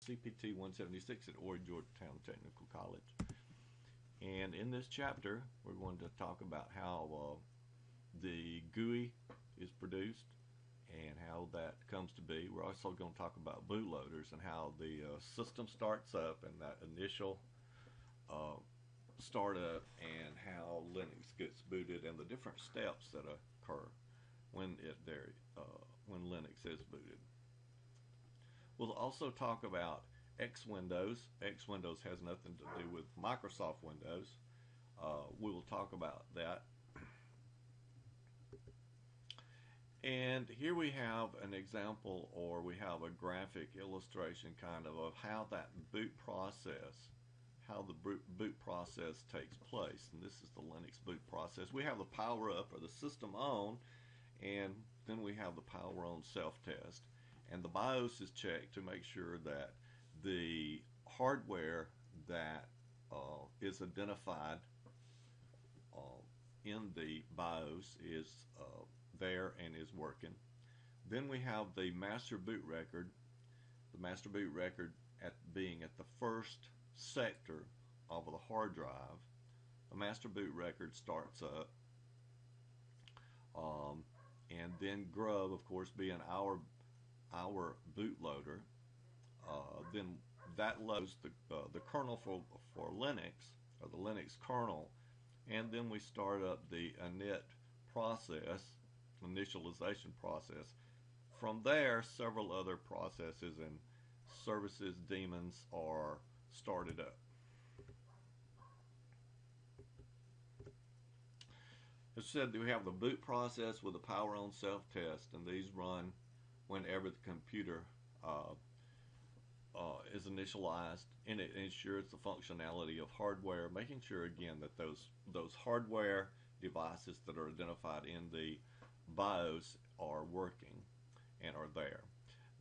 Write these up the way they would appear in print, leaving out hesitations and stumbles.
CPT176 at Ord Georgetown Technical College. And in this chapter, we're going to talk about how the GUI is produced and how that comes to be. We're also going to talk about bootloaders and how the system starts up and that initial startup and how Linux gets booted and the different steps that occur when when Linux is booted. We'll also talk about X Windows. X Windows has nothing to do with Microsoft Windows. We will talk about that. And here we have an example, or we have a graphic illustration kind of how that boot process, how the boot process takes place. And this is the Linux boot process. We have the power up or the system on, and then we have the power on self-test. And the BIOS is checked to make sure that the hardware that is identified in the BIOS is there and is working. Then we have the master boot record. The master boot record being at the first sector of the hard drive. The master boot record starts up, and then grub, of course, being our bootloader. Then that loads the kernel for Linux, or the Linux kernel, and then we start up the init process, initialization process. From there, several other processes and services, daemons are started up. As said, we have the boot process with the power on self-test, and these run whenever the computer is initialized, and it ensures the functionality of hardware, making sure again that those hardware devices that are identified in the BIOS are working and are there.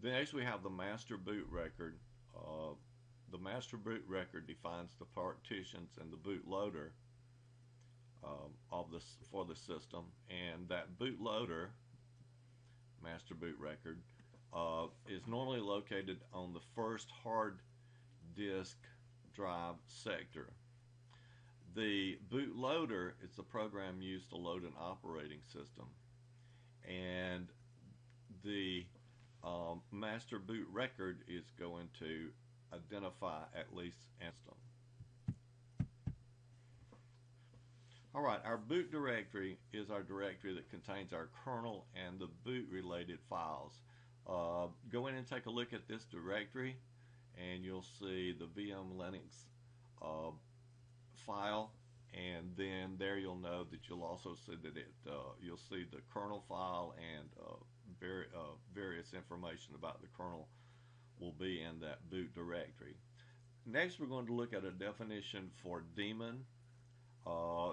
Then next we have the master boot record. The master boot record defines the partitions and the bootloader for the system, and that bootloader master boot record is normally located on the first hard disk drive sector. The bootloader is the program used to load an operating system, and the master boot record is going to identify at least an system. Alright, our boot directory is our directory that contains our kernel and the boot related files. Go in and take a look at this directory, and you'll see the VM Linux file, and then there you'll know that you'll also see that you'll see the kernel file, and various information about the kernel will be in that boot directory. Next, we're going to look at a definition for daemon.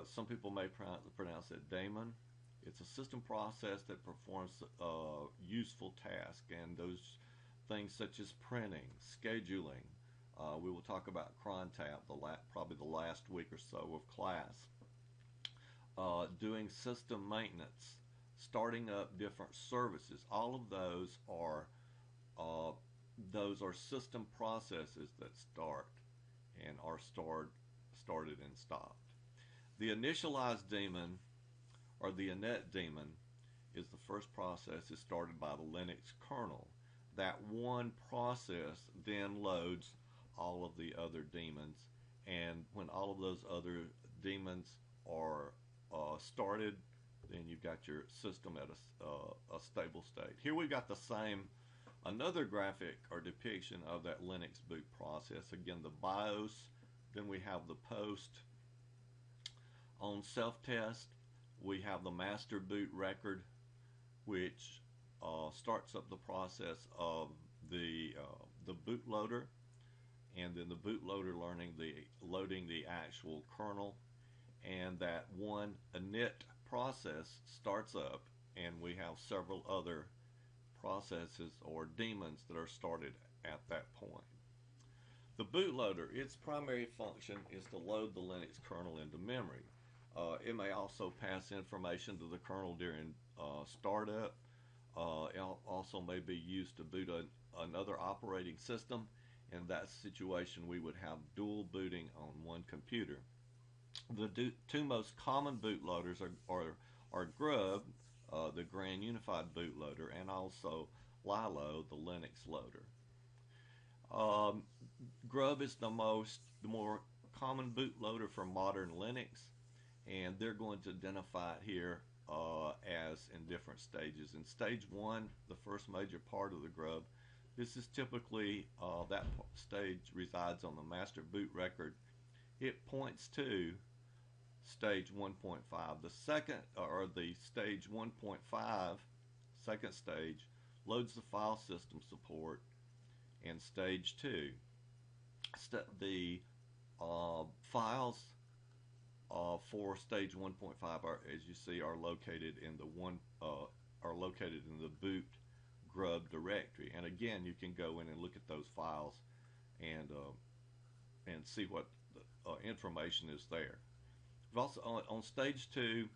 Some people may pronounce it daemon. It's a system process that performs useful tasks, and those things such as printing, scheduling. We will talk about cron tab probably the last week or so of class. Doing system maintenance, starting up different services. All of those are system processes that start and are started and stopped. The initialized daemon, or the init daemon, is the first process is started by the Linux kernel. That one process then loads all of the other daemons, and when all of those other daemons are started, then you've got your system at a stable state. Here we've got another graphic or depiction of that Linux boot process. Again, the BIOS, then we have the post on self-test. We have the master boot record, which starts up the process of the bootloader, and then the bootloader loading the actual kernel, and that one init process starts up, and we have several other processes or daemons that are started at that point. The bootloader, its primary function is to load the Linux kernel into memory. It may also pass information to the kernel during startup. It also may be used to boot another operating system, in that situation, we would have dual booting on one computer. The two most common bootloaders are Grub, the Grand Unified Bootloader, and also Lilo, the Linux loader. Grub is the more common bootloader for modern Linux, and they're going to identify it here as in different stages. In stage 1, the first major part of the Grub, this is typically that stage resides on the master boot record. It points to stage 1.5. The second, or the stage 1.5, second stage, loads the file system support, and stage 2, the files for stage 1.5 are, as you see, are located in the boot grub directory. And again, you can go in and look at those files and see what information is there. Also, on stage 2,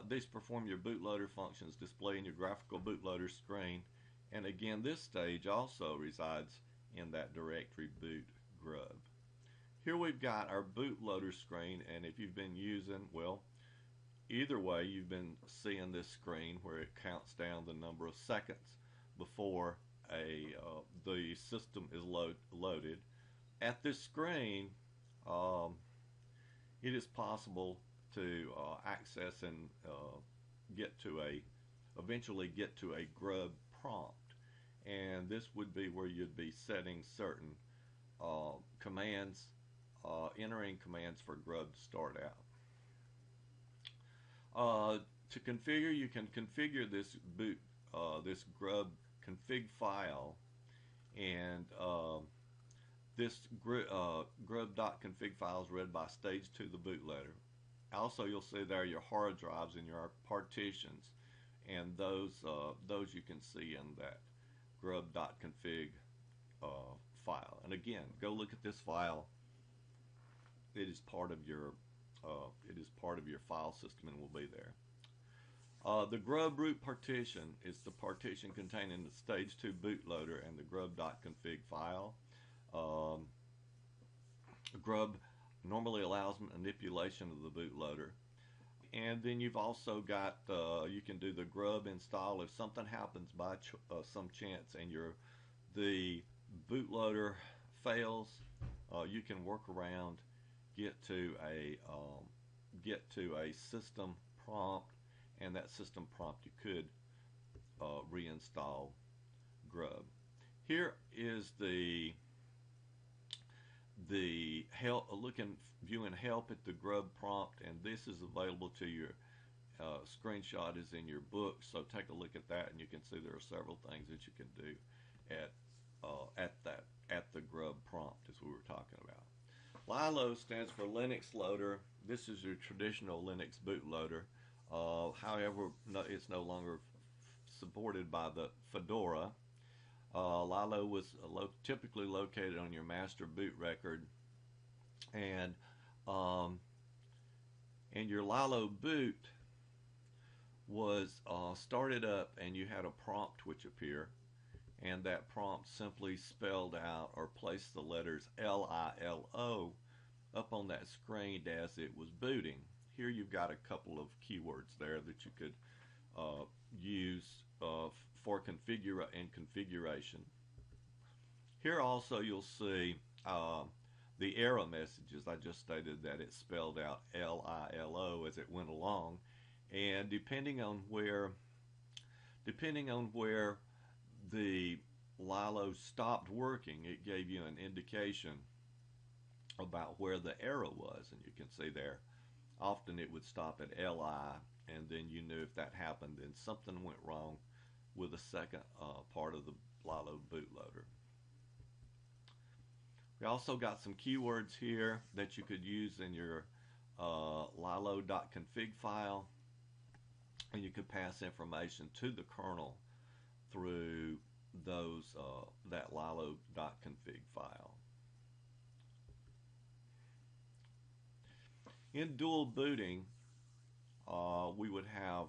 these perform your bootloader functions, displaying your graphical bootloader screen. And again, this stage also resides in that directory boot grub. Here we've got our bootloader screen, and if you've been using, well, either way, you've been seeing this screen where it counts down the number of seconds before the system is loaded. At this screen, it is possible to access and eventually get to a grub prompt, and this would be where you'd be setting certain commands, entering commands for grub to start out. To configure, you can configure this this grub config file, and this grub.config file is read by stage 2, the bootloader. Also, you'll see there your hard drives and your partitions, and those you can see in that grub.config file. And again, go look at this file. It is part of your file system and will be there. The grub root partition is the partition containing the stage 2 bootloader and the grub.config file. Grub normally allows manipulation of the bootloader, and then you've also got you can do the grub install if something happens by some chance and the bootloader fails. You can work around, get to a system prompt, and that system prompt you could reinstall grub. Here is the viewing help at the grub prompt, and this is available to your screenshot is in your book, so take a look at that, and you can see there are several things that you can do at the grub prompt, as we were talking about. Lilo stands for Linux loader. This is your traditional Linux bootloader. However, it's no longer supported by the Fedora. Lilo was typically located on your master boot record, and your Lilo boot was started up, and you had a prompt which appeared, and that prompt simply spelled out or placed the letters LILO up on that screen as it was booting. Here you've got a couple of keywords there that you could use for configuration. Here also you'll see the error messages. I just stated that it spelled out LILO as it went along, and depending on where the Lilo stopped working, it gave you an indication about where the error was, and you can see there often it would stop at LI, and then you knew if that happened, then something went wrong with the second part of the Lilo bootloader. We also got some keywords here that you could use in your lilo.config file, and you could pass information to the kernel through that lilo.config file. In dual booting, we would have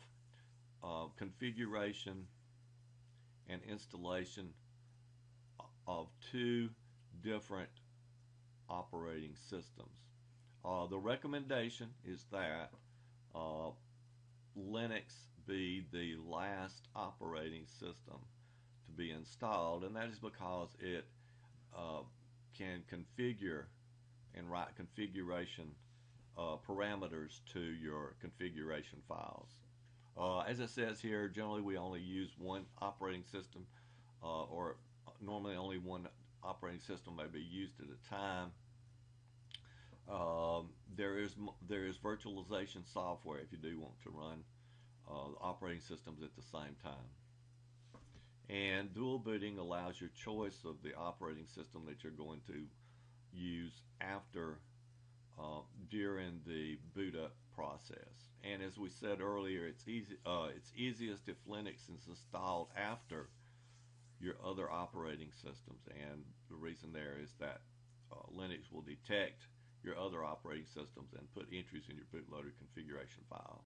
configuration and installation of two different operating systems. The recommendation is that Linux be the last operating system to be installed, and that is because it can configure and write configuration parameters to your configuration files. As it says here, generally we only use one operating system, or normally only one operating system may be used at a time. There is virtualization software if you do want to run operating systems at the same time. And dual booting allows your choice of the operating system that you're going to use after during the boot up process. And as we said earlier, it's easiest if Linux is installed after your other operating systems, and the reason there is that Linux will detect your other operating systems and put entries in your bootloader configuration file.